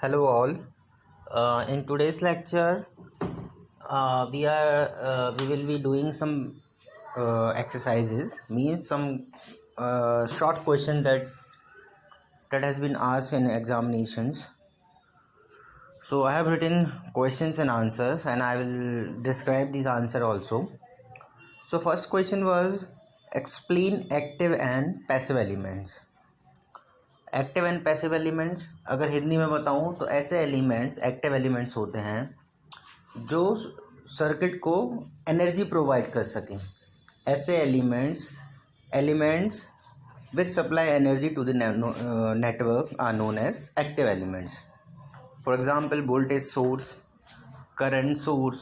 Hello all. In today's lecture, we will be doing some exercises. Means some short question that has been asked in examinations. So I have written questions and answers, and I will describe these answer also. So first question was explain active and passive elements. Active and passive elements अगर हिंदी में बताऊं तो ऐसे elements active elements होते हैं जो circuit को energy provide कर सकें। ऐसे elements which supply energy to the network are known as active elements. For example voltage source, current source,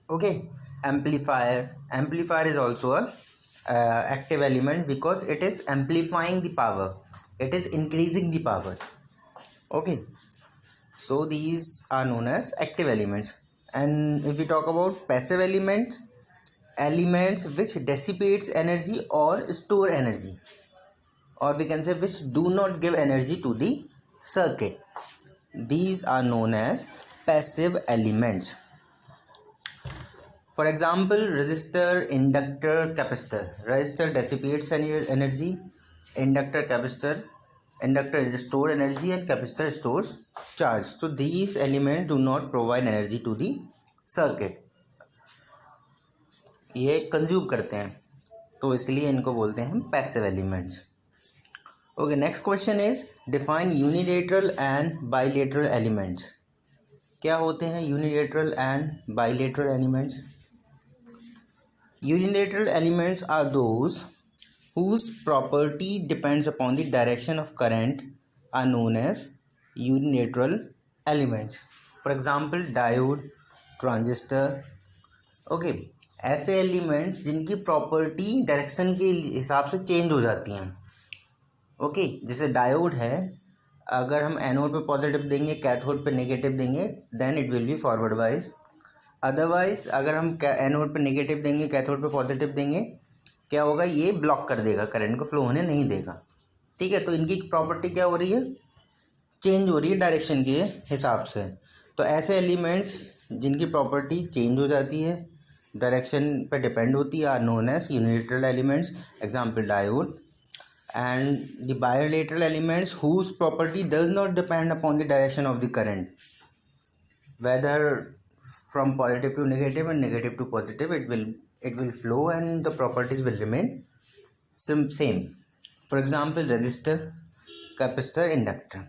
okay. Amplifier is also a active element because it is amplifying the power, it is increasing the power, okay. So these are known as active elements. And if we talk about passive elements which dissipates energy or store energy, or we can say which do not give energy to the circuit, these are known as passive elements. For example, resistor, inductor, capacitor. Resistor dissipates energy, inductor store energy, and capacitor stores charge. So these elements do not provide energy to the circuit. ये consume करते हैं, तो इसलिए इनको बोलते हैं passive elements. Okay, next question is define unilateral and bilateral elements. क्या होते हैं unilateral and bilateral elements? Unilateral elements are those whose property depends upon the direction of current are known as unilateral elements. For example, diode, transistor, okay. ऐसे elements जिनकी property direction के हिसाब से change हो जाती हैं, ओके। जैसे diode है, अगर हम एनोड पे पॉजिटिव देंगे, कैथोड पे नेगेटिव देंगे, then it will be forward wise. Otherwise अगर हम एनोड पे नेगेटिव देंगे, कैथोड पे पॉजिटिव देंगे, क्या होगा, ये ब्लॉक कर देगा, करंट को फ्लो होने नहीं देगा, ठीक है। तो इनकी प्रॉपर्टी क्या हो रही है, चेंज हो रही है डायरेक्शन के हिसाब से। तो ऐसे एलिमेंट्स जिनकी प्रॉपर्टी चेंज हो जाती है, डायरेक्शन पे डिपेंड होती है, are known as unilateral elements. Example diode. And the bilateral elements whose property does not depend upon the direction of the current, whether from positive to negative and negative to positive, it will flow and the properties will remain same. For example, resistor, capacitor, inductor,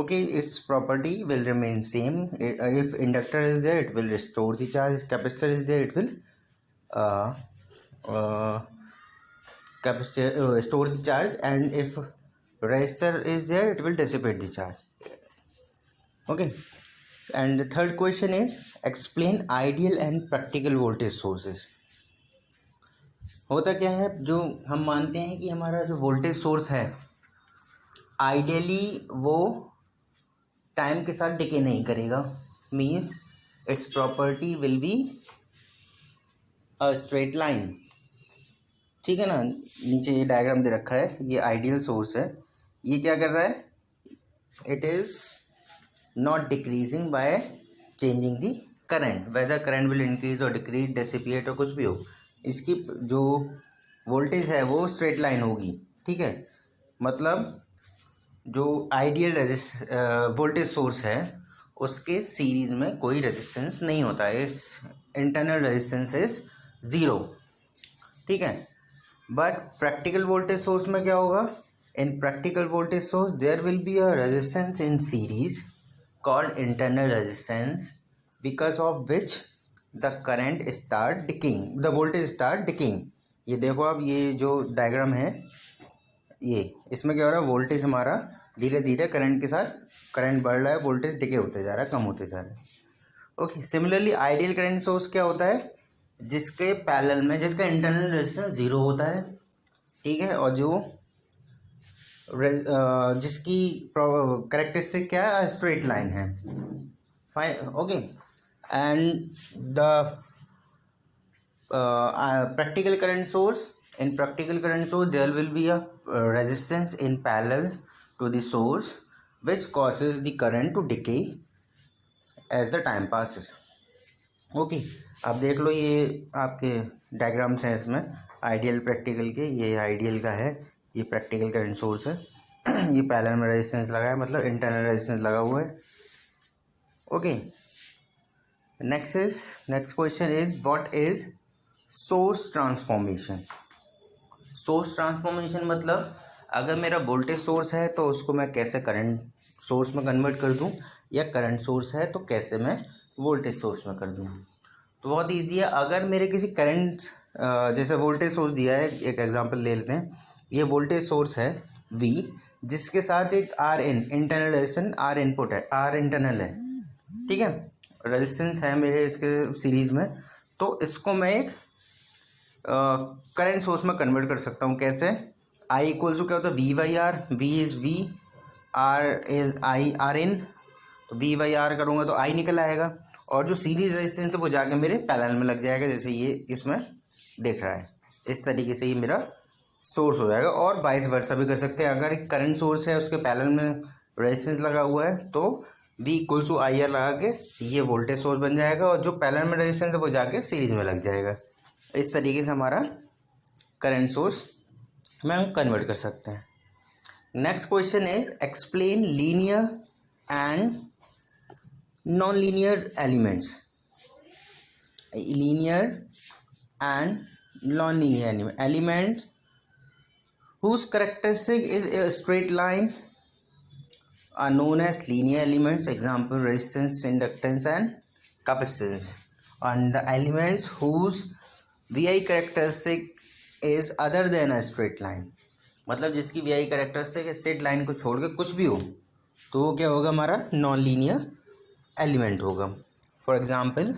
okay, its property will remain same. If inductor is there, it will restore the charge. If capacitor is there, it will capacitor store the charge, and if resistor is there, it will dissipate the charge, okay. And the third question is explain ideal and practical voltage sources. होता क्या है, जो हम मानते हैं कि हमारा जो वोल्टेज सोर्स है आइडियली वो टाइम के साथ डिके नहीं करेगा, means it's property will be a straight line, ठीक है ना। नीचे ये डायग्राम दे रखा है, ये आइडियल सोर्स है, ये क्या कर रहा है, it is not decreasing by changing the current, whether current will increase or decrease, dissipate और कुछ भी हो, इसकी जो वोल्टेज है वो स्ट्रेट लाइन होगी, ठीक है। मतलब जो आइडियल वोल्टेज सोर्स है उसके सीरीज में कोई रेजिस्टेंस नहीं होता है, इंटरनल रेजिस्टेंस इज ज़ीरो, ठीक है। बट प्रैक्टिकल वोल्टेज सोर्स में क्या होगा, in practical voltage source there will be a resistance in series called internal resistance, because of which the current start decaying, the voltage start decaying। ये देखो आप, ये जो डायग्राम है, ये इसमें क्या हो रहा है, वोल्टेज हमारा धीरे धीरे करंट के साथ, करंट बढ़ रहा है, वोल्टेज डिके होते जा रहा है, कम होते जा रहा है, okay. Similarly ideal current source क्या होता है, जिसके पैरेलल में, जिसका इंटरनल रेजिस्टेंस ज़ीरो होता है, ठीक है, और जो जिसकी करेक्टरिस्टिक क्या है, स्ट्रेट लाइन है, fine, okay. And the practical current source, in practical current source there will be a resistance in parallel to the source, which causes the current to decay as the time passes. Okay, आप देख लो, ये आपके diagrams हैं इसमें ideal practical के। ये ideal का है, ये प्रैक्टिकल करंट सोर्स है। ये पैरेलल में रेजिस्टेंस लगा है, मतलब इंटरनल रेजिस्टेंस लगा हुआ है। Okay, next question is what is source transformation. Source transformation मतलब अगर मेरा वोल्टेज सोर्स है तो उसको मैं कैसे करंट सोर्स में कन्वर्ट कर दूं, या करंट सोर्स है तो कैसे मैं वोल्टेज सोर्स में कर दूं। तो बहुत ईजी है। अगर मेरे किसी करंट जैसे वोल्टेज सोर्स दिया है, एक एग्जांपल ले लेते हैं। ये वोल्टेज सोर्स है V, जिसके साथ एक RN internal resistance, R input है, R इंटरनल है, ठीक है, रेजिस्टेंस है मेरे इसके सीरीज में। तो इसको मैं एक करंट सोर्स में कन्वर्ट कर सकता हूँ। कैसे? I इक्वल्स टू क्या होता है, V/R। V is V, R is I, R इन। तो V/R करूँगा तो I निकल आएगा, और जो सीरीज रेजिस्टेंस है वो जाके मेरे पैरेलल में लग जाएगा, जैसे ये इसमें देख रहा है। इस तरीके से ये मेरा सोर्स हो जाएगा। और वाइस वर्सा भी कर सकते हैं। अगर एक करंट सोर्स है उसके पैरेलल में रेजिस्टेंस लगा हुआ है तो V इक्वल्स टू IR लगा के ये वोल्टेज सोर्स बन जाएगा, और जो पैरेलल में रेजिस्टेंस है वो जाके सीरीज में लग जाएगा। इस तरीके से हमारा करंट सोर्स में हम कन्वर्ट कर सकते हैं। Next question is explain linear and non linear elements. Linear and non linear element whose characteristic is a straight line are known as linear elements. Example, resistance, inductance and capacitance. And the elements whose VI characteristic is other than a straight line, मतलब जिसकी VI characteristic straight line को छोड़ के कुछ भी हो तो वो क्या होगा, हमारा नॉन लीनियर एलिमेंट होगा। For example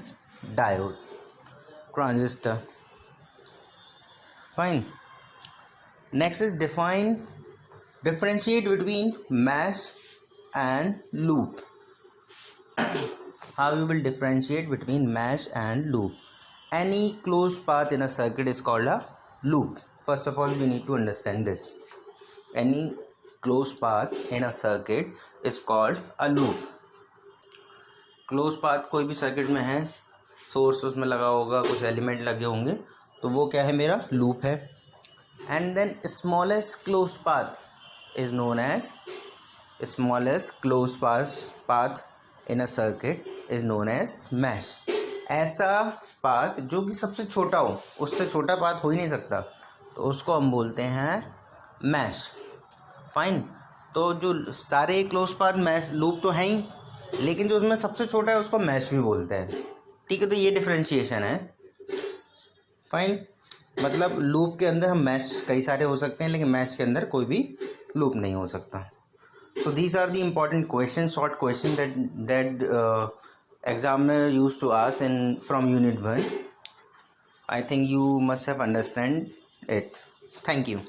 diode, transistor. Fine. Next is differentiate between mesh and loop. How you will differentiate between mesh and loop? Any closed path in a circuit is called a loop. First of all, we need to understand this. Any closed path in a circuit is called a loop. Closed path कोई भी circuit में है, source उसमें लगा होगा, कुछ element लगे होंगे, तो वो क्या है, मेरा लूप है। And then smallest closed path is known as in a circuit is known as mesh. ऐसा पाथ जो कि सबसे छोटा हो, उससे छोटा पाथ हो ही नहीं सकता, तो उसको हम बोलते हैं मैश। फाइन। तो जो सारे क्लोज पाथ मैश लूप तो हैं ही, लेकिन जो उसमें सबसे छोटा है उसको मैश भी बोलते हैं। ठीक है, तो ये डिफरेंशिएशन है। फाइन। मतलब लूप के अंदर हम मैश कई सारे हो सकते हैं, लेकिन मैश के अंदर कोई भी लूप नहीं हो सकता। So these are the important question, short question that examiner used to ask from unit 1. I think you must have understand it. Thank you.